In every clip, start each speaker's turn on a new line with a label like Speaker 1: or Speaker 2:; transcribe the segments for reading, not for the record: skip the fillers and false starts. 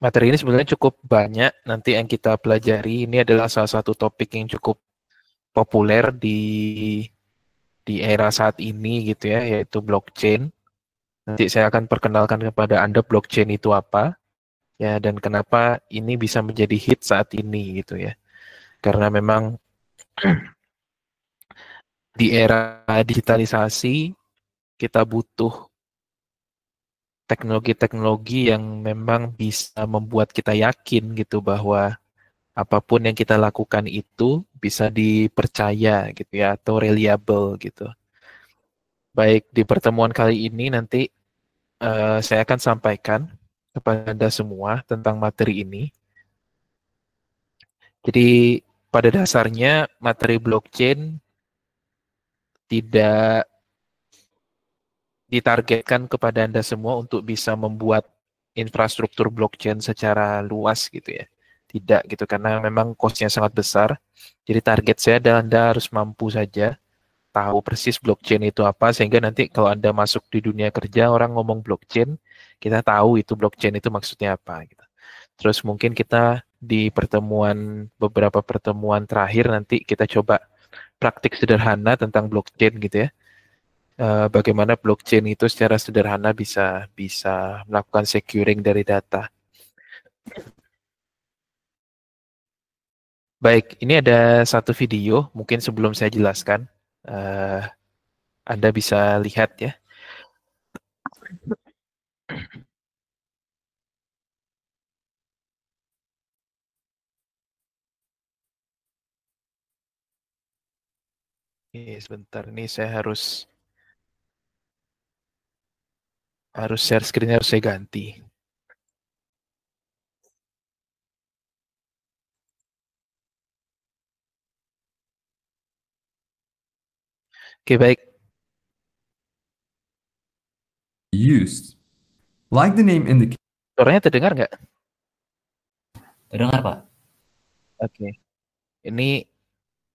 Speaker 1: materi ini sebenarnya cukup banyak nanti yang kita pelajari. Ini adalah salah satu topik yang cukup populer di era saat ini gitu ya, yaitu blockchain. Nanti saya akan perkenalkan kepada Anda blockchain itu apa, ya, dan kenapa ini bisa menjadi hit saat ini gitu ya. Karena memang di era digitalisasi kita butuh teknologi-teknologi yang memang bisa membuat kita yakin gitu bahwa apapun yang kita lakukan itu bisa dipercaya gitu ya, atau reliable gitu. Baik, di pertemuan kali ini nanti saya akan sampaikan kepada Anda semua tentang materi ini. Jadi pada dasarnya materi blockchain tidak ditargetkan kepada Anda semua untuk bisa membuat infrastruktur blockchain secara luas gitu ya. Tidak gitu, karena memang cost-nya sangat besar. Jadi target saya adalah Anda harus mampu saja tahu persis blockchain itu apa, sehingga nanti kalau Anda masuk di dunia kerja, orang ngomong blockchain, kita tahu itu blockchain itu maksudnya apa gitu. Terus mungkin kita di beberapa pertemuan terakhir nanti kita coba praktik sederhana tentang blockchain gitu ya. Bagaimana blockchain itu secara sederhana bisa bisa melakukan securing dari data. Baik, ini ada satu video, mungkin sebelum saya jelaskan, uh, Anda bisa lihat ya. Oke, sebentar, ini saya harus share screen, harus saya ganti. Oke, baik.
Speaker 2: Used. Like the name indicates.
Speaker 1: Suaranya terdengar nggak?
Speaker 3: Terdengar, Pak.
Speaker 1: Oke. Ini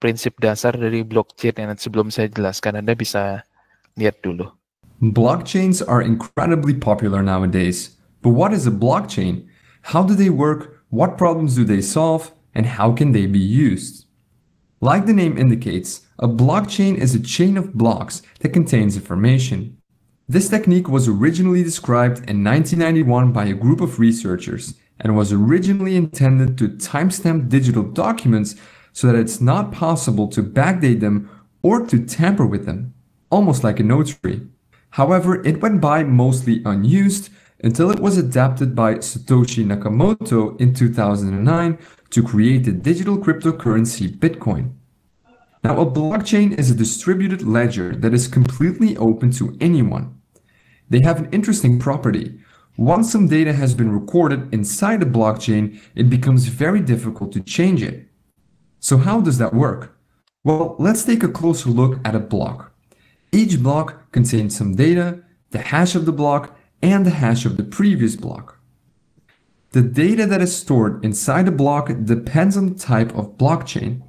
Speaker 1: prinsip dasar dari blockchain yang sebelum saya jelaskan, Anda bisa lihat dulu.
Speaker 2: Blockchains are incredibly popular nowadays. But what is a blockchain? How do they work? What problems do they solve? And how can they be used? Like the name indicates, a blockchain is a chain of blocks that contains information. This technique was originally described in 1991 by a group of researchers and was originally intended to timestamp digital documents so that it's not possible to backdate them or to tamper with them, almost like a notary. However, it went by mostly unused until it was adapted by Satoshi Nakamoto in 2009 to create the digital cryptocurrency Bitcoin. Now, a blockchain is a distributed ledger that is completely open to anyone. They have an interesting property. Once some data has been recorded inside a blockchain, it becomes very difficult to change it. So how does that work? Well, let's take a closer look at a block. Each block contains some data, the hash of the block, and the hash of the previous block. The data that is stored inside a block depends on the type of blockchain.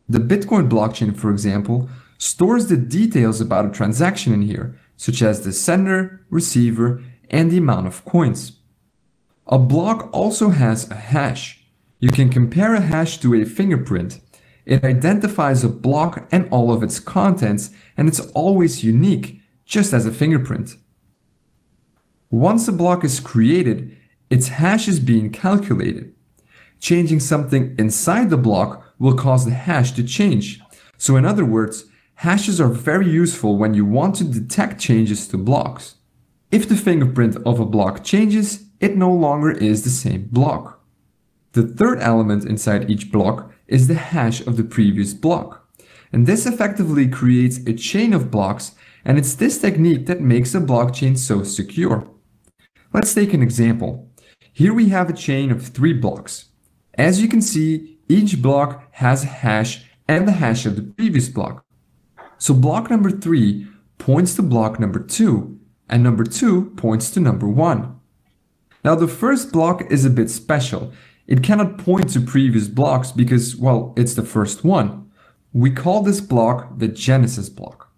Speaker 2: The Bitcoin blockchain, for example, stores the details about a transaction in here, such as the sender, receiver, and the amount of coins. A block also has a hash. You can compare a hash to a fingerprint. It identifies a block and all of its contents, and it's always unique, just as a fingerprint. Once a block is created, its hash is being calculated. Changing something inside the block will cause the hash to change. So in other words, hashes are very useful when you want to detect changes to blocks. If the fingerprint of a block changes, it no longer is the same block. The third element inside each block is the hash of the previous block. And this effectively creates a chain of blocks, and it's this technique that makes a blockchain so secure. Let's take an example. Here we have a chain of 3 blocks. As you can see, each block has a hash and the hash of the previous block. So block number 3 points to block number 2, and number 2 points to number 1. Now the first block is a bit special. It cannot point to previous blocks because, well, it's the first one. We call this block the Genesis block.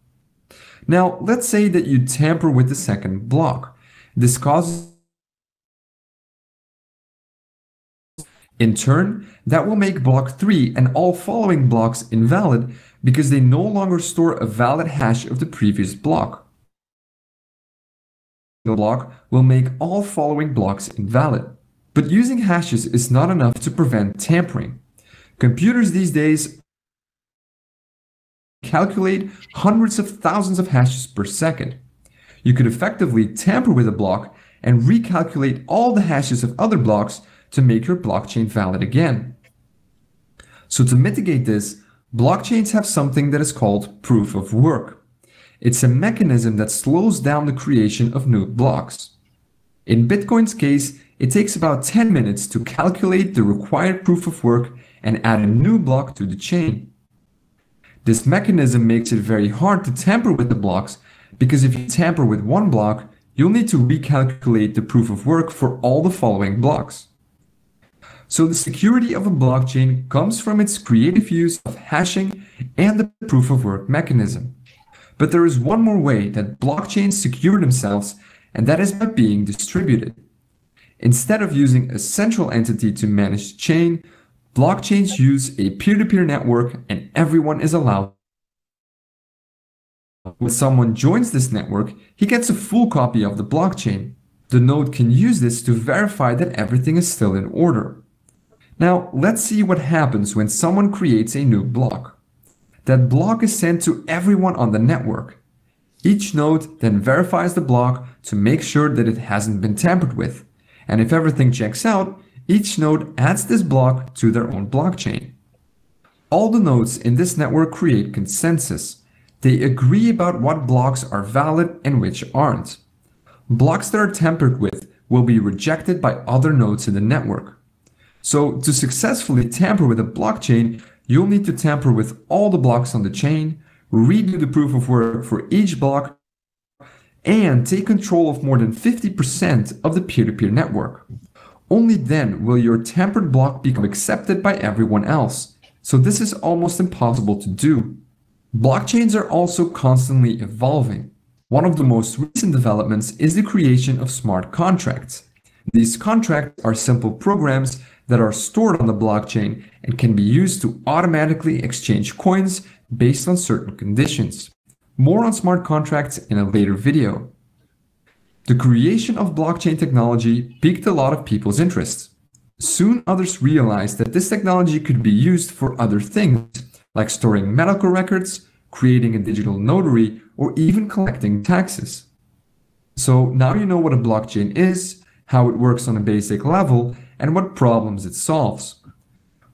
Speaker 2: Now let's say that you tamper with the second block. This causes In turn, that will make block 3 and all following blocks invalid because they no longer store a valid hash of the previous block. The block will make all following blocks invalid. But using hashes is not enough to prevent tampering. Computers these days calculate hundreds of thousands of hashes per second. You could effectively tamper with a block and recalculate all the hashes of other blocks to make your blockchain valid again. So to mitigate this, blockchains have something that is called proof of work. It's a mechanism that slows down the creation of new blocks. In Bitcoin's case, it takes about 10 minutes to calculate the required proof of work and add a new block to the chain. This mechanism makes it very hard to tamper with the blocks because if you tamper with one block, you'll need to recalculate the proof of work for all the following blocks. So the security of a blockchain comes from its creative use of hashing and the proof of work mechanism. But there is one more way that blockchains secure themselves, and that is by being distributed. Instead of using a central entity to manage the chain, blockchains use a peer-to-peer network and everyone is allowed. When someone joins this network, he gets a full copy of the blockchain. The node can use this to verify that everything is still in order. Now, let's see what happens when someone creates a new block. That block is sent to everyone on the network. Each node then verifies the block to make sure that it hasn't been tampered with. And if everything checks out, each node adds this block to their own blockchain. All the nodes in this network create consensus. They agree about what blocks are valid and which aren't. Blocks that are tampered with will be rejected by other nodes in the network. So to successfully tamper with a blockchain, you'll need to tamper with all the blocks on the chain, redo the proof of work for each block, and take control of more than 50% of the peer-to-peer network. Only then will your tampered block become accepted by everyone else. So this is almost impossible to do. Blockchains are also constantly evolving. One of the most recent developments is the creation of smart contracts. These contracts are simple programs that are stored on the blockchain and can be used to automatically exchange coins based on certain conditions. More on smart contracts in a later video. The creation of blockchain technology piqued a lot of people's interest. Soon others realized that this technology could be used for other things, like storing medical records, creating a digital notary, or even collecting taxes. So now you know what a blockchain is, how it works on a basic level, and what problems it solves.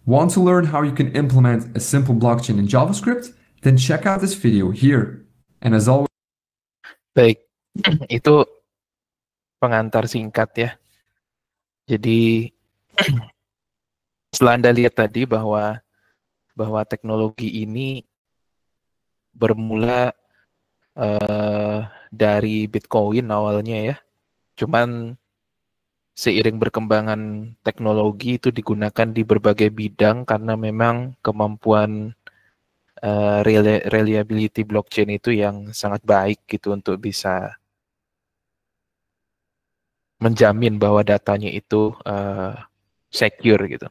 Speaker 2: Want to learn how you can implement a simple blockchain in JavaScript? Then check out this video here. And as always,
Speaker 1: Baik, itu pengantar singkat ya. Jadi setelah Anda lihat tadi bahwa teknologi ini bermula dari Bitcoin awalnya ya. Cuman seiring berkembangan teknologi itu digunakan di berbagai bidang karena memang kemampuan reliability blockchain itu yang sangat baik gitu untuk bisa menjamin bahwa datanya itu secure gitu.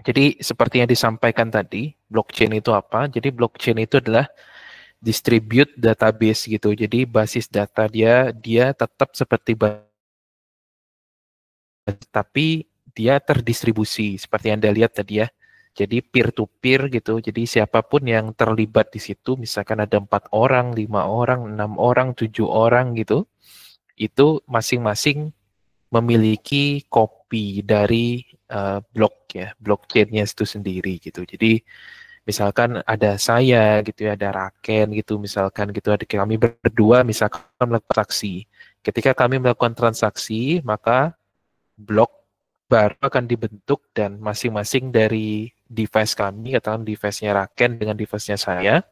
Speaker 1: Jadi seperti yang disampaikan tadi, blockchain itu apa? Jadi blockchain itu adalah distribute database gitu. Jadi basis data dia tetap seperti tapi dia terdistribusi seperti yang Anda lihat tadi ya. Jadi peer to peer gitu. Jadi siapapun yang terlibat di situ, misalkan ada 4 orang, 5 orang, 6 orang, 7 orang gitu, itu masing-masing memiliki kopi dari blockchain-nya itu sendiri gitu. Jadi misalkan ada saya gitu ya, ada Raken gitu, misalkan gitu, ada kami berdua misalkan melakukan transaksi. Ketika kami melakukan transaksi, maka blok baru akan dibentuk dan masing-masing dari device kami, katakan device-nya Raken dengan device-nya saya,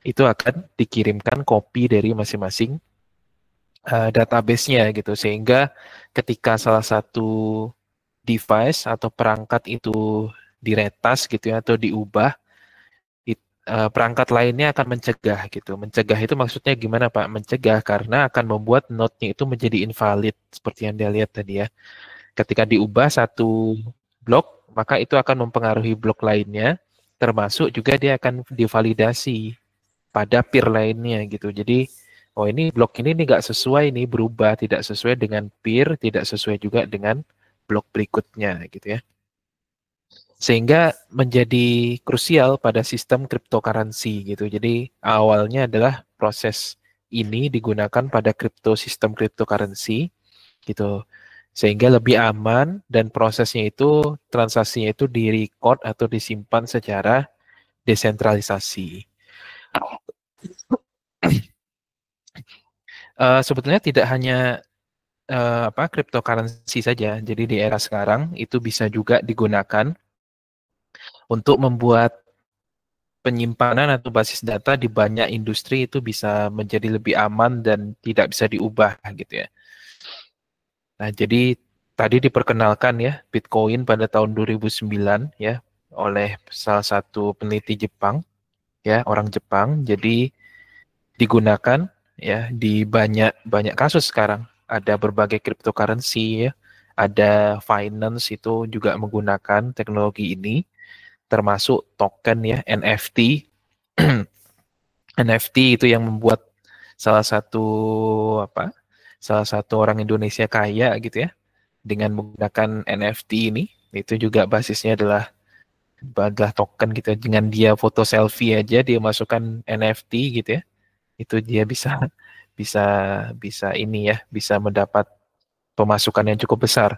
Speaker 1: itu akan dikirimkan kopi dari masing-masing database-nya gitu, sehingga ketika salah satu device atau perangkat itu diretas gitu ya, atau diubah, perangkat lainnya akan mencegah gitu. Mencegah itu maksudnya gimana Pak? Mencegah karena akan membuat node-nya itu menjadi invalid seperti yang Anda lihat tadi ya. Ketika diubah satu blok, maka itu akan mempengaruhi blok lainnya, termasuk juga dia akan divalidasi pada peer lainnya gitu. Jadi, oh ini blok ini nih nggak sesuai nih, berubah, tidak sesuai dengan peer, tidak sesuai juga dengan blok berikutnya gitu ya. Sehingga menjadi krusial pada sistem cryptocurrency gitu. Jadi awalnya adalah proses ini digunakan pada sistem cryptocurrency gitu. Sehingga lebih aman dan prosesnya itu, transaksinya itu direcord atau disimpan secara desentralisasi. Sebetulnya tidak hanya cryptocurrency saja. Jadi di era sekarang itu bisa juga digunakan untuk membuat penyimpanan atau basis data di banyak industri itu bisa menjadi lebih aman dan tidak bisa diubah gitu ya. Nah, jadi tadi diperkenalkan ya Bitcoin pada tahun 2009 ya oleh salah satu peneliti Jepang ya, orang Jepang. Jadi digunakan ya di banyak kasus sekarang. Ada berbagai cryptocurrency ya, ada finance itu juga menggunakan teknologi ini, termasuk token ya, NFT. NFT itu yang membuat salah satu salah satu orang Indonesia kaya gitu ya dengan menggunakan NFT ini. Itu juga basisnya adalah token gitu. Dengan dia foto selfie aja dia masukkan NFT gitu ya. Itu dia bisa bisa bisa ini ya, bisa mendapat pemasukan yang cukup besar.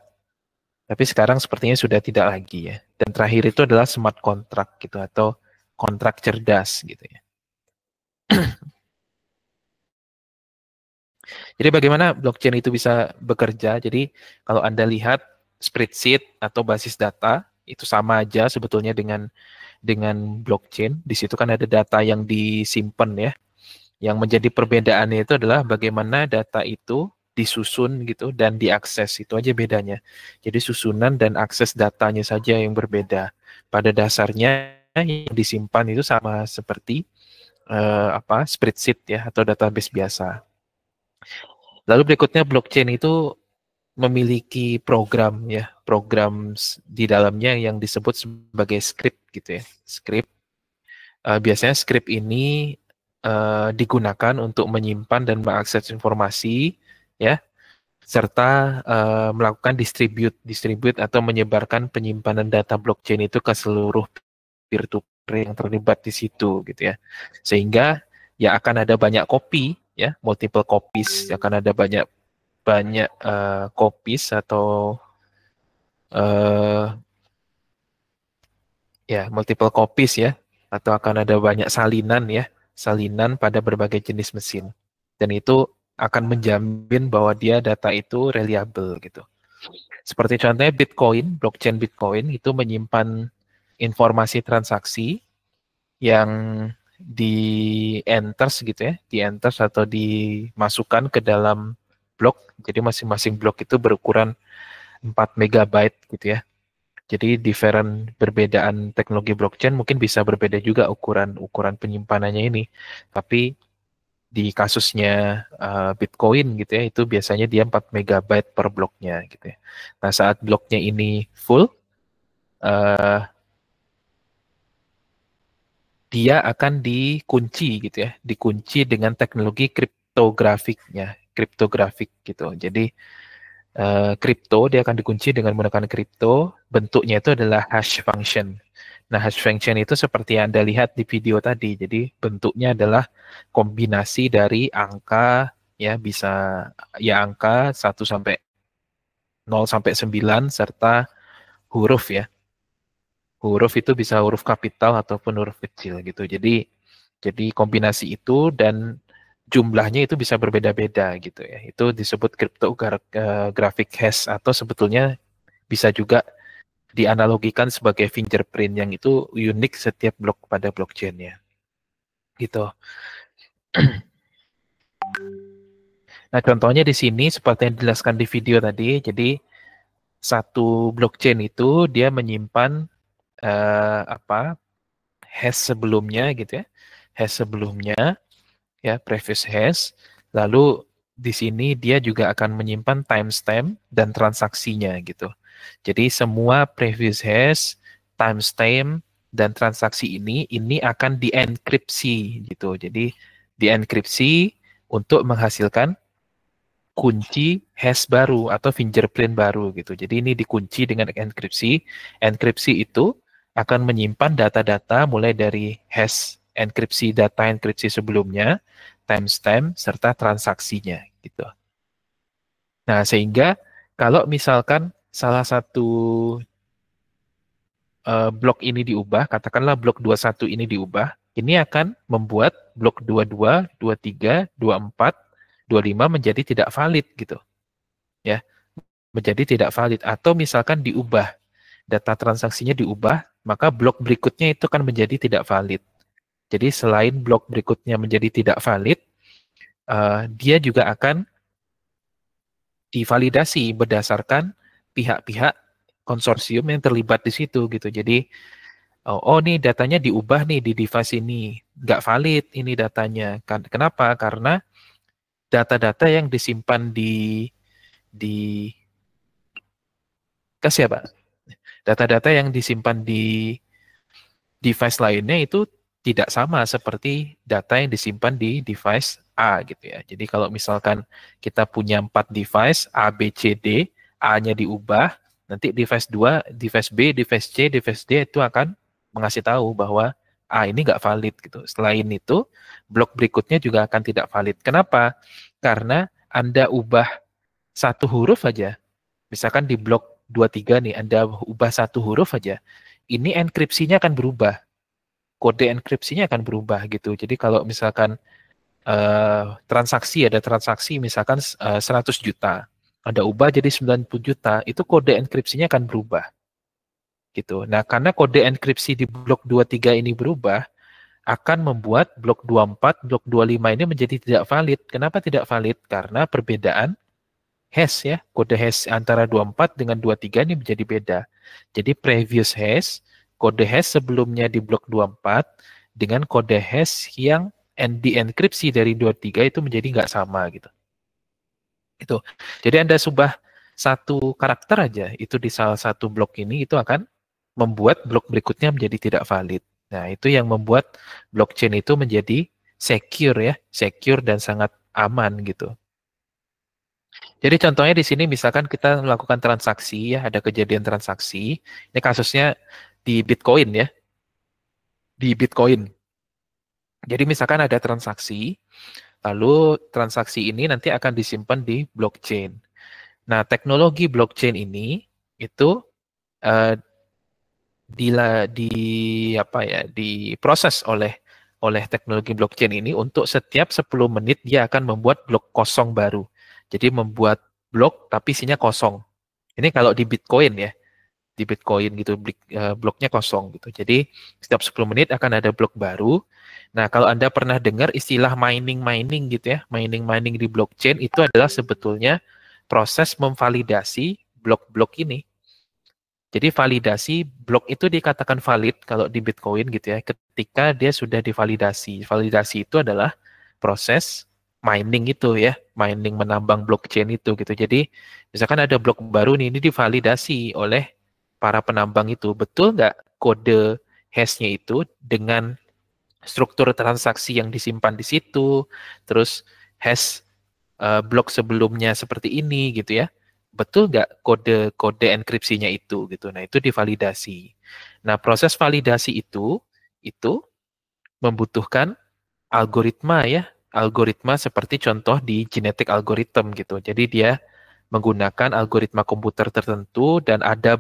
Speaker 1: Tapi sekarang sepertinya sudah tidak lagi ya. Dan terakhir itu adalah smart contract gitu atau kontrak cerdas gitu ya. Jadi bagaimana blockchain itu bisa bekerja? Jadi kalau Anda lihat spreadsheet atau basis data itu sama aja sebetulnya dengan blockchain. Di situ kan ada data yang disimpan ya. Yang menjadi perbedaannya itu adalah bagaimana data itu disusun gitu dan diakses, itu aja bedanya. Jadi susunan dan akses datanya saja yang berbeda. Pada dasarnya yang disimpan itu sama seperti spreadsheet ya atau database biasa. Lalu berikutnya blockchain itu memiliki program ya, program di dalamnya yang disebut sebagai script gitu ya. Script. Biasanya script ini digunakan untuk menyimpan dan mengakses informasi ya, serta melakukan distribute atau menyebarkan penyimpanan data blockchain itu ke seluruh peer-to-peer yang terlibat di situ gitu ya. Sehingga ya akan ada banyak kopi ya, multiple copies, akan ada banyak copies atau multiple copies ya, atau akan ada banyak salinan pada berbagai jenis mesin. Dan itu akan menjamin bahwa data itu reliable gitu. Seperti contohnya Bitcoin, blockchain Bitcoin itu menyimpan informasi transaksi yang di-enters gitu ya, di-enters atau dimasukkan ke dalam blok. Jadi masing-masing blok itu berukuran 4 megabyte gitu ya. Jadi perbedaan teknologi blockchain mungkin bisa berbeda juga ukuran penyimpanannya ini. Tapi di kasusnya Bitcoin gitu ya, itu biasanya dia 4 megabyte per bloknya gitu ya. Nah, saat bloknya ini full, dia akan dikunci gitu ya, dikunci dengan teknologi kriptografik gitu. Jadi kripto dia akan dikunci dengan menggunakan kripto, bentuknya itu adalah hash function. Nah, hash function itu seperti yang Anda lihat di video tadi. Jadi bentuknya adalah kombinasi dari angka ya, bisa ya angka 1 sampai 0 sampai 9 serta huruf ya. Huruf itu bisa huruf kapital ataupun huruf kecil gitu. Jadi kombinasi itu dan jumlahnya itu bisa berbeda-beda gitu ya. Itu disebut cryptographic hash atau sebetulnya bisa juga dianalogikan sebagai fingerprint yang itu unik setiap blok pada blockchain-nya. Gitu. Nah, contohnya di sini seperti yang dijelaskan di video tadi. Jadi satu blockchain itu dia menyimpan hash sebelumnya gitu ya. Hash sebelumnya ya, previous hash. Lalu di sini dia juga akan menyimpan timestamp dan transaksinya gitu. Jadi semua previous hash, timestamp, dan transaksi ini akan dienkripsi gitu. Jadi dienkripsi untuk menghasilkan kunci hash baru atau fingerprint baru gitu. Jadi ini dikunci dengan enkripsi. Enkripsi itu akan menyimpan data-data mulai dari hash enkripsi data enkripsi sebelumnya, timestamp, serta transaksinya gitu. Nah, sehingga kalau misalkan salah satu blok ini diubah, katakanlah blok 21 ini diubah, ini akan membuat blok 22, 23, 24, 25 menjadi tidak valid gitu. Ya, menjadi tidak valid atau misalkan diubah, data transaksinya diubah, maka blok berikutnya itu kan menjadi tidak valid. Jadi selain blok berikutnya menjadi tidak valid, dia juga akan divalidasi berdasarkan pihak-pihak konsorsium yang terlibat di situ gitu. Jadi oh nih datanya diubah nih di device ini, nggak valid ini datanya. Kenapa? Karena data-data yang disimpan di kas ya Pak. Data-data yang disimpan di device lainnya itu tidak sama seperti data yang disimpan di device A gitu ya. Jadi kalau misalkan kita punya 4 device A, B, C, D, A-nya diubah, nanti device 2, device B, device C, device D itu akan mengasih tahu bahwa A ini nggak valid gitu. Selain itu, blok berikutnya juga akan tidak valid. Kenapa? Karena Anda ubah satu huruf aja. Misalkan di blok 23 nih, Anda ubah satu huruf aja. Ini enkripsinya akan berubah. Kode enkripsinya akan berubah gitu. Jadi kalau misalkan ada transaksi misalkan 100 juta, Anda ubah jadi 90 juta, itu kode enkripsinya akan berubah. Gitu. Nah, karena kode enkripsi di blok 23 ini berubah, akan membuat blok 24, blok 25 ini menjadi tidak valid. Kenapa tidak valid? Karena perbedaan hash ya, kode hash antara 24 dengan 23 ini menjadi beda. Jadi previous hash, kode hash sebelumnya di blok 24 dengan kode hash yang dienkripsi dari 23 itu menjadi nggak sama gitu. Itu. Jadi Anda subah satu karakter aja itu di salah satu blok ini itu akan membuat blok berikutnya menjadi tidak valid. Nah, itu yang membuat blockchain itu menjadi secure ya, secure dan sangat aman gitu. Jadi contohnya di sini misalkan kita melakukan transaksi ya, ada kejadian transaksi. Ini kasusnya di Bitcoin ya, di Bitcoin. Jadi misalkan ada transaksi, lalu transaksi ini nanti akan disimpan di blockchain. Nah, teknologi blockchain ini itu uh, diproses oleh teknologi blockchain ini untuk setiap 10 menit dia akan membuat blok kosong baru. Jadi membuat blok tapi isinya kosong. Ini kalau di Bitcoin ya, di Bitcoin gitu, bloknya kosong gitu. Jadi setiap 10 menit akan ada blok baru. Nah, kalau Anda pernah dengar istilah mining gitu ya, mining di blockchain itu adalah sebetulnya proses memvalidasi blok-blok ini. Jadi validasi blok itu dikatakan valid kalau di Bitcoin gitu ya, ketika dia sudah divalidasi. Validasi itu adalah proses mining itu ya, mining menambang blockchain itu gitu. Jadi misalkan ada blok baru nih, ini divalidasi oleh para penambang itu. Betul nggak kode hash-nya itu dengan struktur transaksi yang disimpan di situ, terus hash blok sebelumnya seperti ini gitu ya. Betul nggak kode enkripsinya itu gitu. Nah, itu divalidasi. Nah, proses validasi itu membutuhkan algoritma ya, algoritma seperti contoh di genetic algorithm gitu. Jadi dia menggunakan algoritma komputer tertentu dan ada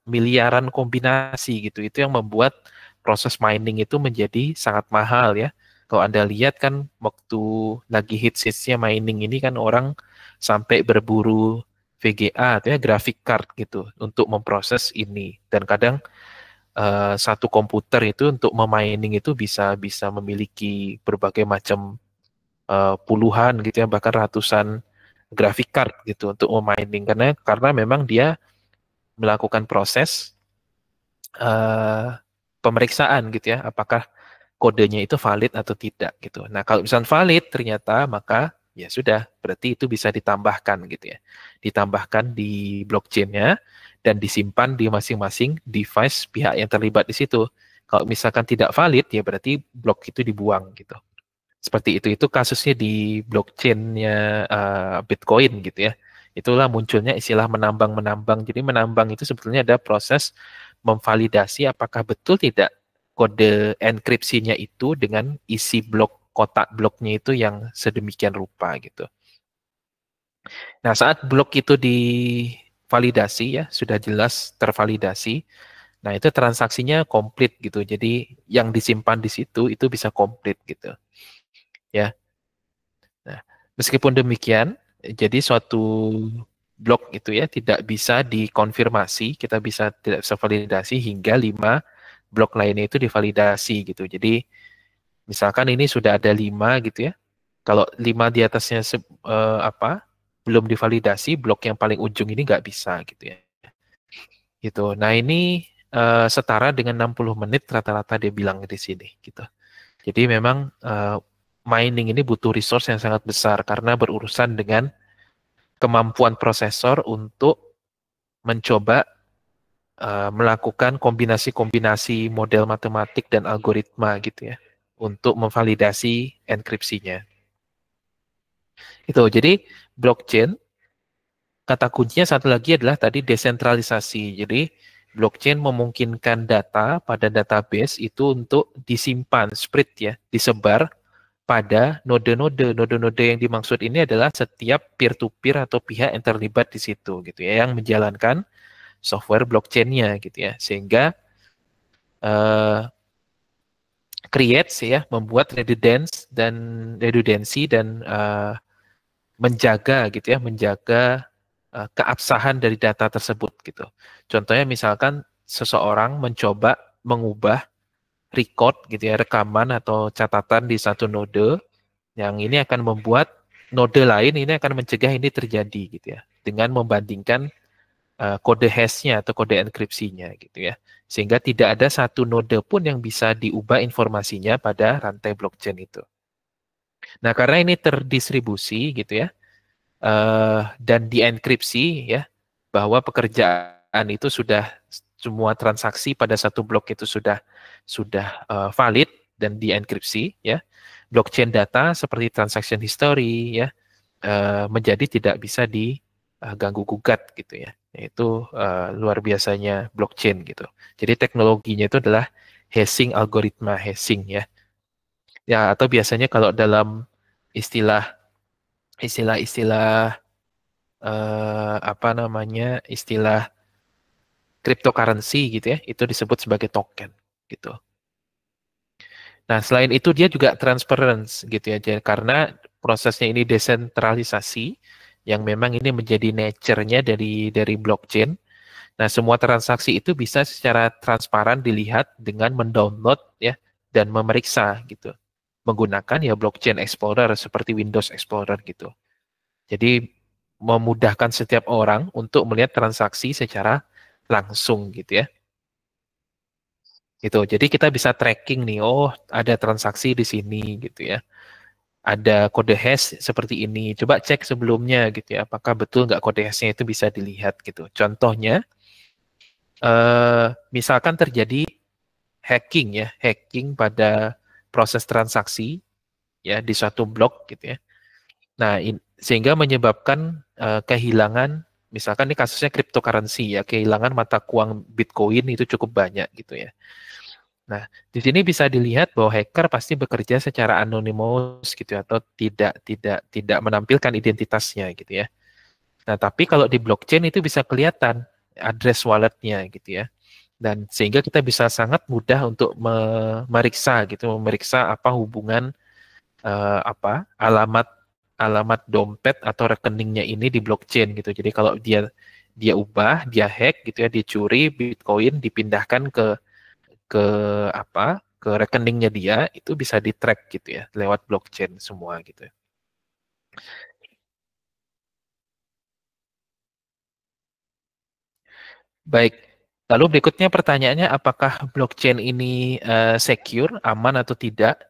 Speaker 1: miliaran kombinasi gitu. Itu yang membuat proses mining itu menjadi sangat mahal ya. Kalau Anda lihat kan waktu lagi hits-hitsnya mining ini kan orang sampai berburu VGA atau ya graphic card gitu untuk memproses ini. Dan kadang satu komputer itu untuk memining itu bisa memiliki berbagai macam puluhan gitu ya, bahkan ratusan graphic card gitu untuk memining karena memang dia melakukan proses pemeriksaan gitu ya, apakah kodenya itu valid atau tidak gitu. Nah, kalau misalnya valid ternyata maka ya sudah, berarti itu bisa ditambahkan gitu ya. Ditambahkan di blockchain-nya dan disimpan di masing-masing device pihak yang terlibat di situ. Kalau misalkan tidak valid, ya berarti blok itu dibuang gitu. Seperti itu kasusnya di blockchain-nya Bitcoin gitu ya. Itulah munculnya istilah menambang-menambang. Jadi menambang itu sebetulnya ada proses memvalidasi apakah betul tidak kode enkripsinya itu dengan isi blok kotak bloknya itu yang sedemikian rupa gitu. Nah, saat blok itu divalidasi ya, sudah jelas tervalidasi. Nah, itu transaksinya komplit gitu. Jadi yang disimpan di situ itu bisa komplit gitu. Ya. Nah, meskipun demikian, jadi suatu blok itu ya tidak bisa dikonfirmasi, kita tidak bisa validasi hingga 5 blok lainnya itu divalidasi gitu. Jadi misalkan ini sudah ada 5 gitu ya. Kalau 5 di atasnya belum divalidasi, blok yang paling ujung ini nggak bisa gitu ya. Gitu. Nah, ini setara dengan 60 menit rata-rata dia bilang di sini gitu. Jadi memang mining ini butuh resource yang sangat besar karena berurusan dengan kemampuan prosesor untuk mencoba melakukan kombinasi-kombinasi model matematik dan algoritma gitu ya untuk memvalidasi enkripsinya. Itu. Jadi blockchain kata kuncinya satu lagi adalah tadi desentralisasi. Jadi blockchain memungkinkan data pada database itu untuk disimpan, spread ya, disebar pada node-node. Node-node yang dimaksud ini adalah setiap peer-to-peer atau pihak yang terlibat di situ gitu ya, yang menjalankan software blockchain-nya gitu ya. Sehingga creates ya, membuat redundancy dan menjaga gitu ya, menjaga keabsahan dari data tersebut gitu. Contohnya misalkan seseorang mencoba mengubah record gitu ya, rekaman atau catatan di satu node, yang ini akan membuat node lain ini akan mencegah ini terjadi gitu ya, dengan membandingkan kode hash-nya atau kode enkripsinya gitu ya. Sehingga tidak ada satu node pun yang bisa diubah informasinya pada rantai blockchain itu. Nah, karena ini terdistribusi gitu ya, dan dienkripsi ya, bahwa pekerjaan itu sudah semua transaksi pada satu blok itu sudah valid dan dienkripsi ya. Blockchain data seperti transaction history ya menjadi tidak bisa diganggu gugat gitu ya. Itu luar biasanya blockchain gitu. Jadi teknologinya itu adalah hashing, algoritma hashing ya. Ya, atau biasanya kalau dalam istilah apa namanya, istilah cryptocurrency gitu ya, itu disebut sebagai token gitu. Nah, selain itu dia juga transparency gitu ya, karena prosesnya ini desentralisasi yang memang ini menjadi nature-nya dari blockchain. Nah, semua transaksi itu bisa secara transparan dilihat dengan mendownload ya dan memeriksa gitu. Menggunakan ya blockchain explorer seperti Windows Explorer gitu. Jadi memudahkan setiap orang untuk melihat transaksi secara langsung gitu ya. Gitu. Jadi kita bisa tracking nih, oh ada transaksi di sini gitu ya. Ada kode hash seperti ini. Coba cek sebelumnya gitu ya, apakah betul nggak kode hashnya itu bisa dilihat gitu. Contohnya, misalkan terjadi hacking ya, hacking pada proses transaksi ya di suatu blok gitu ya. Nah, sehingga menyebabkan kehilangan, misalkan ini kasusnya cryptocurrency ya, kehilangan mata uang Bitcoin itu cukup banyak gitu ya. Nah, di sini bisa dilihat bahwa hacker pasti bekerja secara anonymous gitu ya, atau tidak menampilkan identitasnya gitu ya. Nah, tapi kalau di blockchain itu bisa kelihatan address walletnya gitu ya. Dan sehingga kita bisa sangat mudah untuk memeriksa gitu, memeriksa apa hubungan alamat dompet atau rekeningnya ini di blockchain gitu. Jadi kalau dia ubah, dia hack gitu ya, dicuri Bitcoin, dipindahkan ke ke rekeningnya dia, itu bisa di-track gitu ya lewat blockchain semua gitu. Baik. Lalu berikutnya pertanyaannya, apakah blockchain ini secure, aman atau tidak?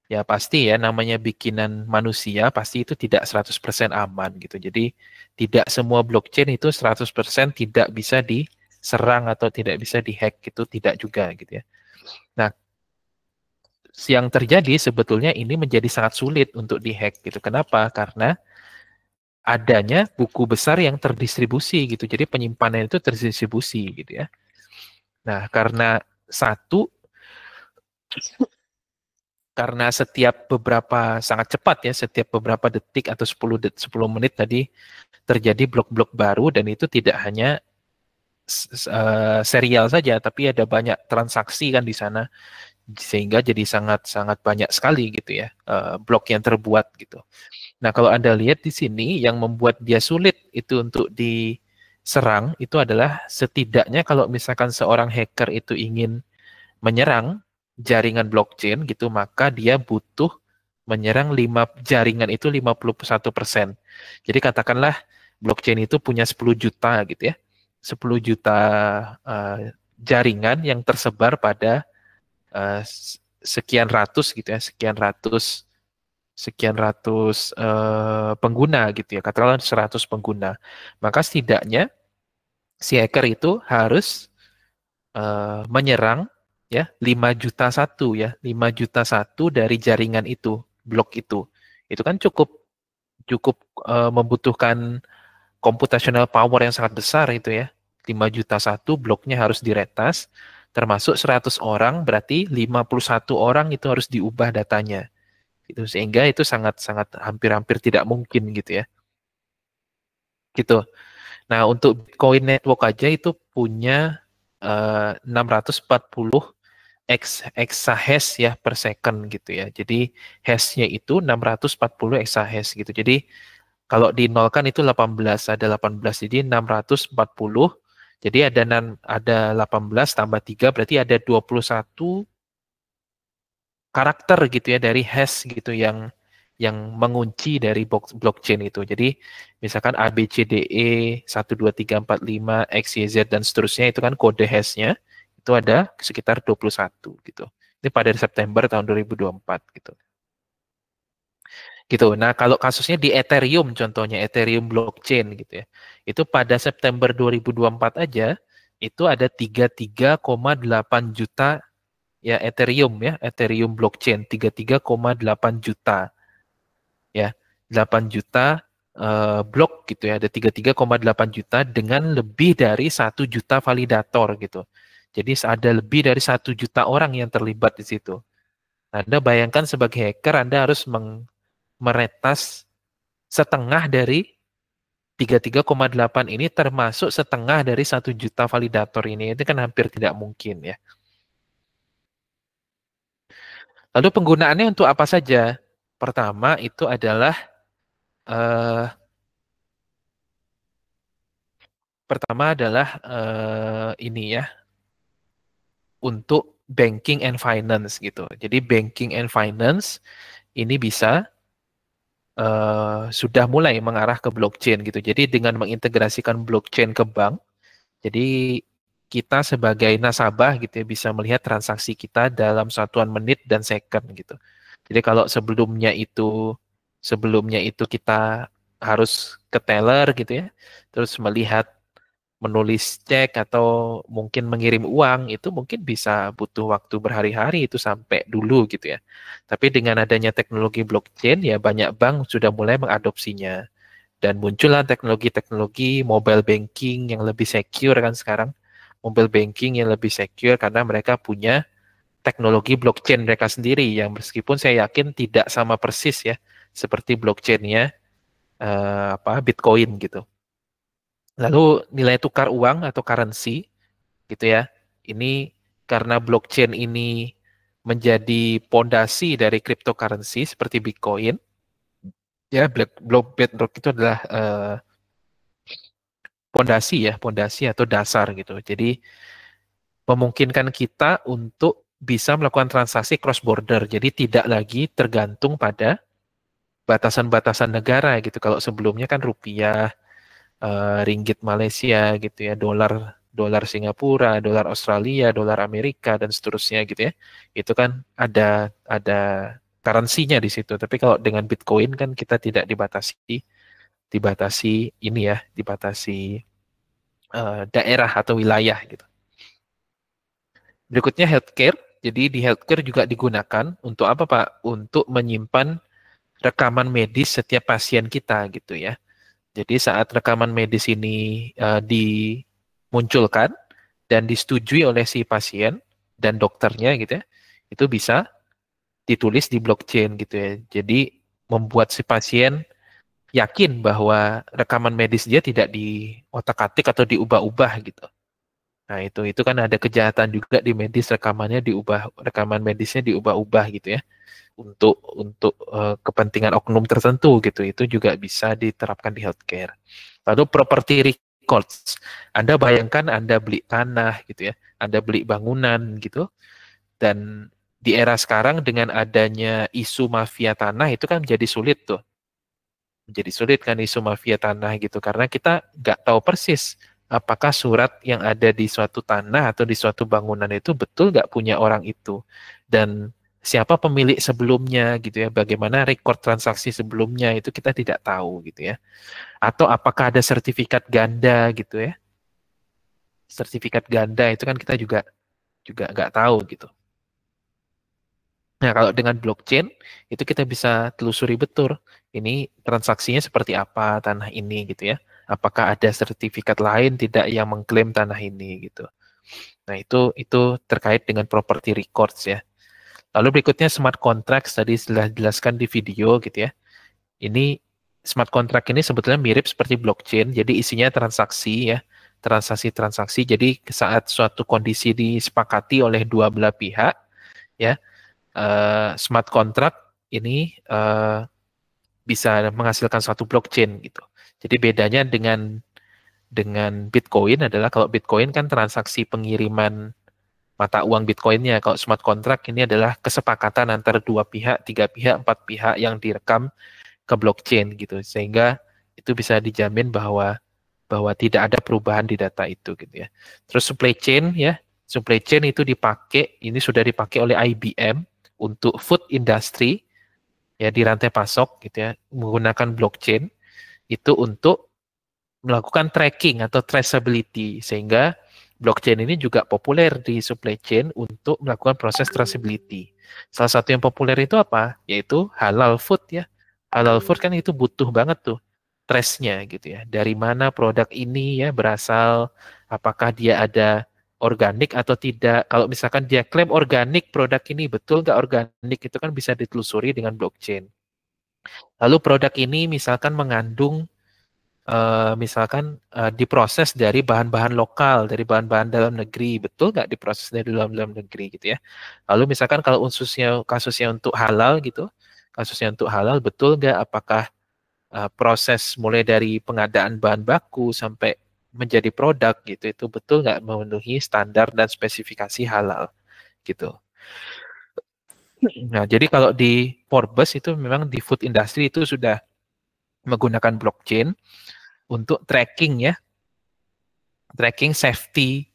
Speaker 1: Ya pasti ya, namanya bikinan manusia pasti itu tidak 100% aman gitu. Jadi tidak semua blockchain itu 100% tidak bisa diserang atau tidak bisa dihack gitu, tidak juga gitu ya. Nah, yang terjadi sebetulnya ini menjadi sangat sulit untuk dihack gitu. Kenapa? Karena adanya buku besar yang terdistribusi gitu. Jadi penyimpanan itu terdistribusi gitu ya. Nah, karena setiap beberapa sangat cepat ya, setiap beberapa detik atau 10 menit tadi terjadi blok-blok baru, dan itu tidak hanya serial saja, tapi ada banyak transaksi kan di sana, sehingga jadi sangat-sangat banyak sekali gitu ya blok yang terbuat gitu. Nah, kalau Anda lihat di sini yang membuat dia sulit itu untuk diserang itu adalah setidaknya kalau misalkan seorang hacker itu ingin menyerang jaringan blockchain gitu, maka dia butuh menyerang jaringan itu 51%. Jadi katakanlah blockchain itu punya 10 juta gitu ya. 10 juta jaringan yang tersebar pada sekian ratus gitu ya, sekian ratus pengguna gitu ya, katakanlah 100 pengguna. Maka setidaknya si hacker itu harus menyerang ya 5 juta satu ya, 5 juta satu dari jaringan itu, blok itu. Itu kan cukup cukup membutuhkan computational power yang sangat besar itu ya. 5 juta satu bloknya harus diretas, termasuk 100 orang, berarti 51 orang itu harus diubah datanya. Gitu, sehingga itu sangat-sangat hampir-hampir tidak mungkin gitu ya. Gitu. Nah, untuk Bitcoin Network aja itu punya 640 exahash ya per second gitu ya. Jadi hash-nya itu 640 exahash gitu. Jadi kalau dinolkan itu 18, ada 18, jadi 640. Jadi ada 18 tambah 3 berarti ada 21 karakter gitu ya dari hash gitu yang mengunci dari blockchain itu. Jadi misalkan A B C D E 1 2 3 4 5 X Y Z dan seterusnya itu kan kode hash-nya itu ada sekitar 21 gitu. Ini pada September tahun 2024 gitu. Gitu. Nah, kalau kasusnya di Ethereum contohnya, Ethereum blockchain gitu ya. Itu pada September 2024 aja itu ada 33,8 juta ya Ethereum ya, Ethereum blockchain 33,8 juta ya. 8 juta blok gitu ya, ada 33,8 juta dengan lebih dari 1 juta validator gitu. Jadi ada lebih dari 1 juta orang yang terlibat di situ. Nah, Anda bayangkan sebagai hacker Anda harus meretas setengah dari 33,8 ini, termasuk setengah dari 1 juta validator ini. Itu kan hampir tidak mungkin ya. Lalu penggunaannya untuk apa saja? Pertama itu adalah ini ya, untuk banking and finance gitu. Jadi banking and finance ini bisa sudah mulai mengarah ke blockchain gitu. Jadi dengan mengintegrasikan blockchain ke bank, jadi kita sebagai nasabah gitu ya bisa melihat transaksi kita dalam satuan menit dan second gitu. Jadi kalau sebelumnya itu kita harus ke teller gitu ya, terus menulis cek atau mungkin mengirim uang, itu mungkin bisa butuh waktu berhari-hari itu sampai dulu gitu ya. Tapi dengan adanya teknologi blockchain ya banyak bank sudah mulai mengadopsinya. Dan muncullah teknologi-teknologi mobile banking yang lebih secure kan sekarang. Mobile banking yang lebih secure karena mereka punya teknologi blockchain mereka sendiri yang meskipun saya yakin tidak sama persis ya seperti blockchainnya Bitcoin gitu. Lalu nilai tukar uang atau currency gitu ya. Ini karena blockchain ini menjadi pondasi dari cryptocurrency seperti Bitcoin. Ya, Bedrock itu adalah pondasi atau dasar gitu. Jadi memungkinkan kita untuk bisa melakukan transaksi cross border. Jadi tidak lagi tergantung pada batasan-batasan negara gitu. Kalau sebelumnya kan rupiah, ringgit Malaysia gitu ya, dolar Singapura, dolar Australia, dolar Amerika dan seterusnya gitu ya. Itu kan ada currency-nya di situ. Tapi kalau dengan Bitcoin kan kita tidak dibatasi ini ya, dibatasi daerah atau wilayah gitu. Berikutnya healthcare. Jadi di healthcare juga digunakan untuk apa Pak? Untuk menyimpan rekaman medis setiap pasien kita gitu ya. Jadi saat rekaman medis ini dimunculkan dan disetujui oleh si pasien dan dokternya gitu ya, itu bisa ditulis di blockchain gitu ya. Jadi membuat si pasien yakin bahwa rekaman medis dia tidak diotak-atik atau diubah-ubah gitu. Nah, itu kan ada kejahatan juga di medis, rekaman medisnya diubah-ubah gitu ya untuk kepentingan oknum tertentu gitu. Itu juga bisa diterapkan di healthcare. Lalu property records. Anda bayangkan Anda beli tanah gitu ya, Anda beli bangunan gitu, dan di era sekarang dengan adanya isu mafia tanah itu kan menjadi sulit tuh. Menjadi sulit kan isu mafia tanah gitu, karena kita nggak tahu persis apakah surat yang ada di suatu tanah atau di suatu bangunan itu betul nggak punya orang itu, dan siapa pemilik sebelumnya gitu ya, bagaimana rekor transaksi sebelumnya itu kita tidak tahu gitu ya, atau apakah ada sertifikat ganda gitu ya, sertifikat ganda itu kan kita juga nggak tahu gitu. Nah, kalau dengan blockchain itu kita bisa telusuri betul ini transaksinya seperti apa tanah ini gitu ya. Apakah ada sertifikat lain tidak yang mengklaim tanah ini gitu. Nah, itu terkait dengan property records ya. Lalu berikutnya smart contracts, tadi sudah dijelaskan di video gitu ya. Ini smart contract ini sebetulnya mirip seperti blockchain, jadi isinya transaksi ya, transaksi-transaksi. Jadi saat suatu kondisi disepakati oleh dua belah pihak ya, smart contract ini bisa menghasilkan suatu blockchain gitu. Jadi bedanya dengan Bitcoin adalah kalau Bitcoin kan transaksi pengiriman mata uang Bitcoinnya. Kalau smart contract ini adalah kesepakatan antara dua pihak, tiga pihak, empat pihak yang direkam ke blockchain gitu. Sehingga itu bisa dijamin bahwa tidak ada perubahan di data itu gitu ya. Terus supply chain ya. Supply chain itu ini sudah dipakai oleh IBM untuk food industry ya, di rantai pasok gitu ya, menggunakan blockchain itu untuk melakukan tracking atau traceability, sehingga blockchain ini juga populer di supply chain untuk melakukan proses traceability. Salah satu yang populer itu apa? Yaitu halal food ya. Halal food kan itu butuh banget tuh trace-nya gitu ya. Dari mana produk ini ya berasal, apakah dia ada organik atau tidak. Kalau misalkan dia klaim organik, produk ini betul nggak organik, itu kan bisa ditelusuri dengan blockchain. Lalu produk ini misalkan mengandung diproses dari bahan-bahan lokal, dari bahan-bahan dalam negeri, betul nggak diproses dari dalam negeri gitu ya. Lalu misalkan kalau kasusnya untuk halal gitu, betul nggak apakah proses mulai dari pengadaan bahan baku sampai menjadi produk gitu, itu betul nggak memenuhi standar dan spesifikasi halal gitu. Nah, jadi kalau di Forbes itu memang di food industry itu sudah menggunakan blockchain untuk tracking ya, tracking safety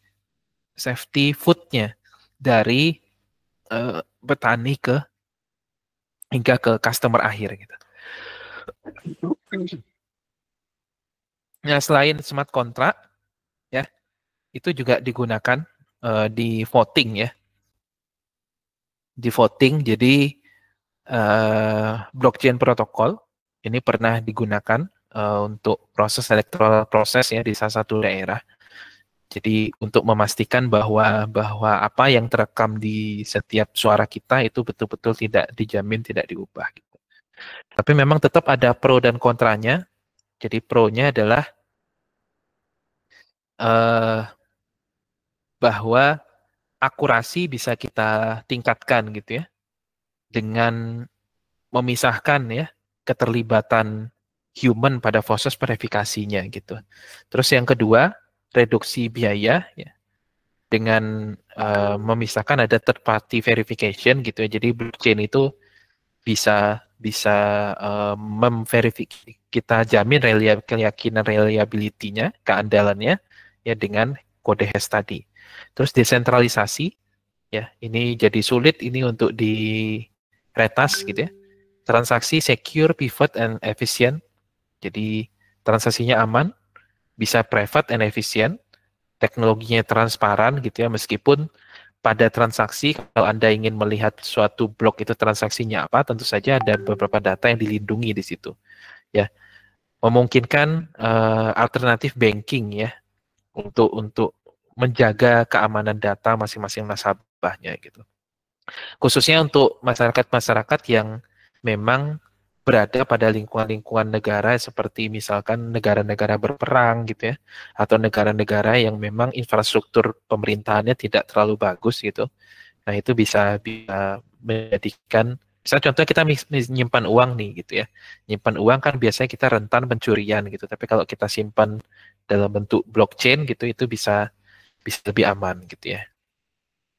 Speaker 1: foodnya dari petani hingga ke customer akhir gitu. Nah, selain smart contract ya, itu juga digunakan di voting ya. Di voting, jadi blockchain protokol ini pernah digunakan untuk proses electoral proses ya di salah satu daerah. Jadi untuk memastikan bahwa apa yang terekam di setiap suara kita itu betul-betul tidak dijamin tidak diubah. Gitu. Tapi memang tetap ada pro dan kontranya. Jadi pro-nya adalah bahwa akurasi bisa kita tingkatkan gitu ya, dengan memisahkan ya keterlibatan human pada proses verifikasinya gitu. Terus yang kedua, reduksi biaya ya, dengan memisahkan ada third party verification gitu ya. Jadi blockchain itu bisa memverifikasi, kita jamin keyakinan reliability-nya, keandalannya ya dengan kode hash tadi. Terus desentralisasi ya, ini jadi sulit ini untuk retas gitu ya. Transaksi secure, pivot, and efficient. Jadi transaksinya aman, bisa private and efficient, teknologinya transparan gitu ya, meskipun pada transaksi kalau Anda ingin melihat suatu blok itu transaksinya apa, tentu saja ada beberapa data yang dilindungi di situ ya. Memungkinkan alternatif banking ya untuk menjaga keamanan data masing-masing nasabahnya gitu. Khususnya untuk masyarakat-masyarakat yang memang berada pada lingkungan-lingkungan negara seperti misalkan negara-negara berperang gitu ya, atau negara-negara yang memang infrastruktur pemerintahannya tidak terlalu bagus gitu. Nah, itu bisa menjadikan, misalnya contohnya kita menyimpan uang nih gitu ya. Nyimpan uang kan biasanya kita rentan pencurian gitu, tapi kalau kita simpan dalam bentuk blockchain gitu, itu bisa lebih aman gitu ya.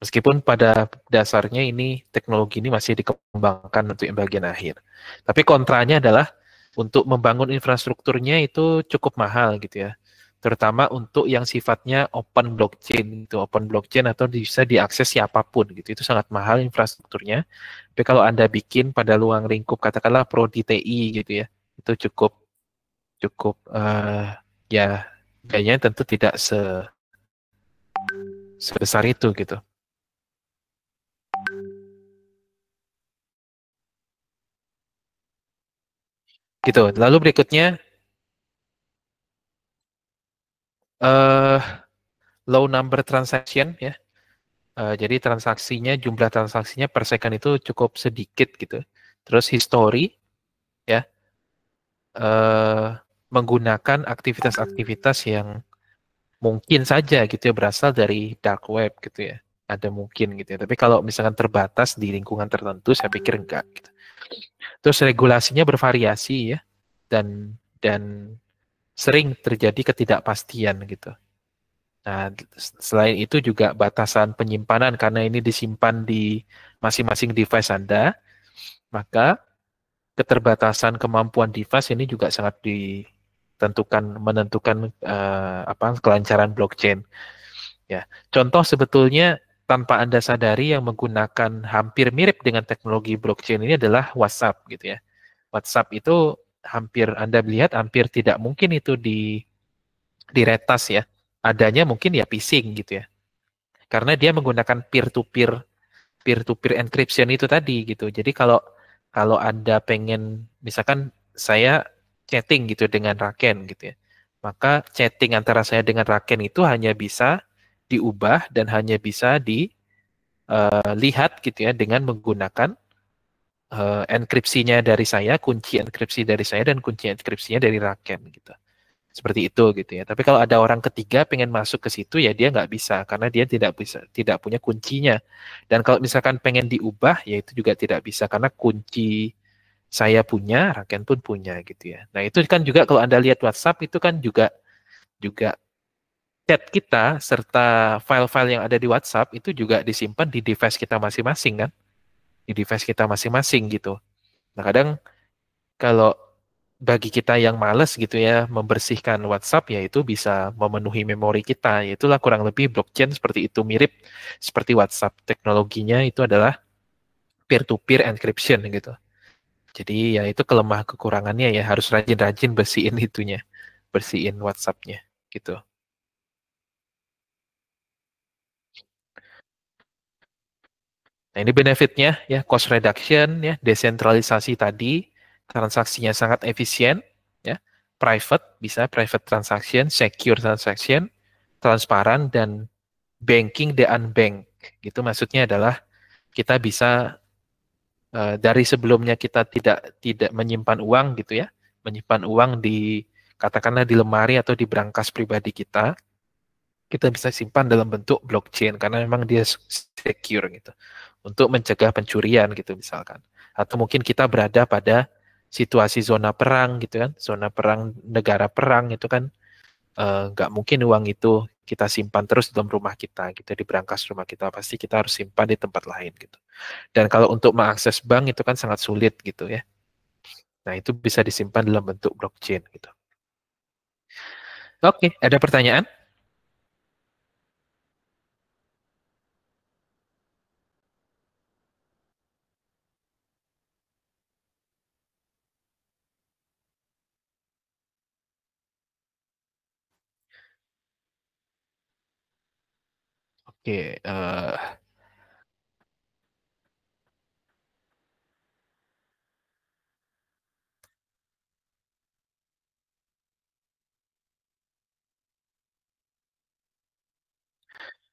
Speaker 1: Meskipun pada dasarnya ini teknologi ini masih dikembangkan untuk yang bagian akhir. Tapi kontranya adalah untuk membangun infrastrukturnya itu cukup mahal gitu ya. Terutama untuk yang sifatnya open blockchain itu, open blockchain atau bisa diakses siapapun gitu. Itu sangat mahal infrastrukturnya. Tapi kalau Anda bikin pada ruang lingkup katakanlah Pro DTI gitu ya, itu cukup cukup ya kayaknya tentu tidak sebesar itu gitu. Gitu. Lalu berikutnya uh, low number transaction ya. Jadi transaksinya, jumlah transaksinya per second itu cukup sedikit gitu. Terus history ya, menggunakan aktivitas-aktivitas yang mungkin saja gitu ya berasal dari dark web gitu ya. Ada mungkin gitu ya. Tapi kalau misalkan terbatas di lingkungan tertentu, saya pikir enggak gitu. Terus regulasinya bervariasi ya, dan sering terjadi ketidakpastian gitu. Nah, selain itu juga batasan penyimpanan karena ini disimpan di masing-masing device Anda, maka keterbatasan kemampuan device ini juga sangat menentukan kelancaran blockchain. Ya, contoh sebetulnya tanpa Anda sadari yang menggunakan hampir mirip dengan teknologi blockchain ini adalah WhatsApp gitu ya. WhatsApp itu Anda lihat hampir tidak mungkin itu diretas ya. Adanya mungkin ya phishing gitu ya. Karena dia menggunakan peer-to-peer encryption itu tadi gitu. Jadi kalau kalau Anda pengen misalkan saya chatting gitu dengan Raken gitu ya. Maka chatting antara saya dengan Raken itu hanya bisa diubah dan hanya bisa dilihat gitu ya dengan menggunakan enkripsinya dari saya, kunci enkripsi dari saya dan kunci enkripsinya dari Raken gitu. Seperti itu gitu ya. Tapi kalau ada orang ketiga pengen masuk ke situ ya dia nggak bisa karena dia tidak punya kuncinya. Dan kalau misalkan pengen diubah ya itu juga tidak bisa karena kunci saya punya, Raken pun punya gitu ya. Nah, itu kan juga kalau Anda lihat WhatsApp itu kan juga juga chat kita serta file-file yang ada di WhatsApp itu juga disimpan di device kita masing-masing kan. Di device kita masing-masing gitu. Nah, kadang kalau bagi kita yang males gitu ya membersihkan WhatsApp ya itu bisa memenuhi memori kita. Itulah kurang lebih blockchain seperti itu, mirip seperti WhatsApp. Teknologinya itu adalah peer-to-peer encryption gitu. Jadi ya itu kelemah kekurangannya ya harus rajin-rajin bersihin itunya, bersihin WhatsApp-nya gitu. Nah, ini benefitnya ya, cost reduction ya, desentralisasi tadi, transaksinya sangat efisien ya, private transaction, secure transaction, transparan dan banking the unbanked. Gitu maksudnya adalah kita bisa dari sebelumnya kita tidak tidak menyimpan uang gitu ya, menyimpan uang di katakanlah di lemari atau di brankas pribadi kita bisa simpan dalam bentuk blockchain karena memang dia secure gitu untuk mencegah pencurian gitu misalkan. Atau mungkin kita berada pada situasi zona perang gitu kan, zona perang negara perang itu kan nggak mungkin uang itu kita simpan terus dalam rumah kita gitu di brankas rumah kita, pasti kita harus simpan di tempat lain gitu. Dan kalau untuk mengakses bank itu kan sangat sulit gitu ya. Nah, itu bisa disimpan dalam bentuk blockchain gitu. Oke, ada pertanyaan? Oke,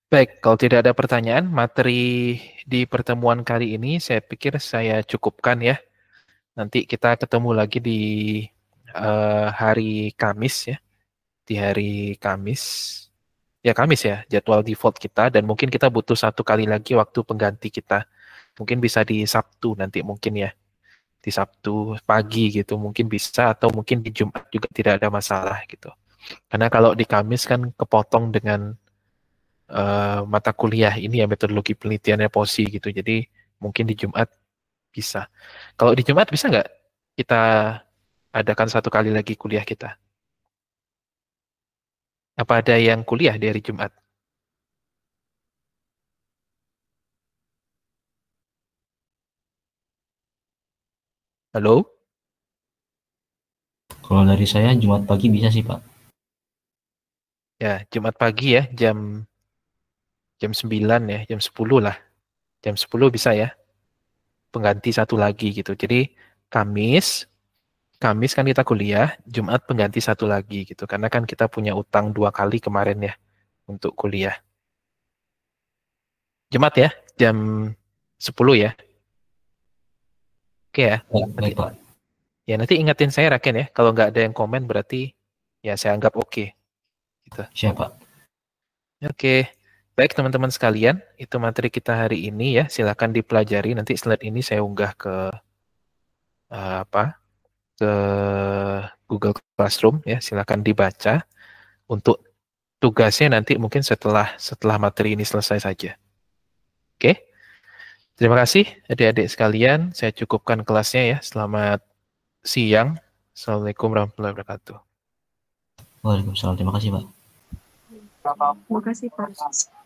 Speaker 1: baik, kalau tidak ada pertanyaan, materi di pertemuan kali ini saya pikir saya cukupkan ya. Nanti kita ketemu lagi di hari Kamis ya. Di hari Kamis. Ya Kamis ya, jadwal default kita. Dan mungkin kita butuh satu kali lagi waktu pengganti kita. Mungkin bisa di Sabtu nanti mungkin ya. Di Sabtu pagi gitu mungkin bisa. Atau mungkin di Jumat juga tidak ada masalah gitu. Karena kalau di Kamis kan kepotong dengan mata kuliah ini ya metodologi penelitiannya POSI gitu. Jadi mungkin di Jumat bisa. Kalau di Jumat bisa nggak kita adakan satu kali lagi kuliah kita? Apa ada yang kuliah di hari Jumat? Halo?
Speaker 3: Kalau dari saya Jumat pagi bisa sih Pak.
Speaker 1: Ya, Jumat pagi ya, jam 9 ya, jam 10 lah. Jam 10 bisa ya, pengganti satu lagi gitu. Jadi Kamis, Kamis kan kita kuliah, Jumat pengganti satu lagi gitu. Karena kan kita punya utang 2 kali kemarin ya untuk kuliah. Jumat ya, jam 10 ya. Oke ya.
Speaker 3: Ya,
Speaker 1: Nanti
Speaker 3: baik Pak.
Speaker 1: ya nanti ingetin saya Raken ya. Kalau nggak ada yang komen berarti ya saya anggap oke. Gitu.
Speaker 3: Siap Pak.
Speaker 1: Oke. Baik teman-teman sekalian, itu materi kita hari ini ya. Silakan dipelajari. Nanti slide ini saya unggah ke apa? Ke Google Classroom ya. Silakan dibaca. Untuk tugasnya nanti mungkin setelah materi ini selesai saja. Oke. Terima kasih adik-adik sekalian. Saya cukupkan kelasnya ya. Selamat siang. Assalamualaikum warahmatullahi wabarakatuh.
Speaker 3: Waalaikumsalam. Terima kasih Pak.
Speaker 4: Terima kasih, Pak.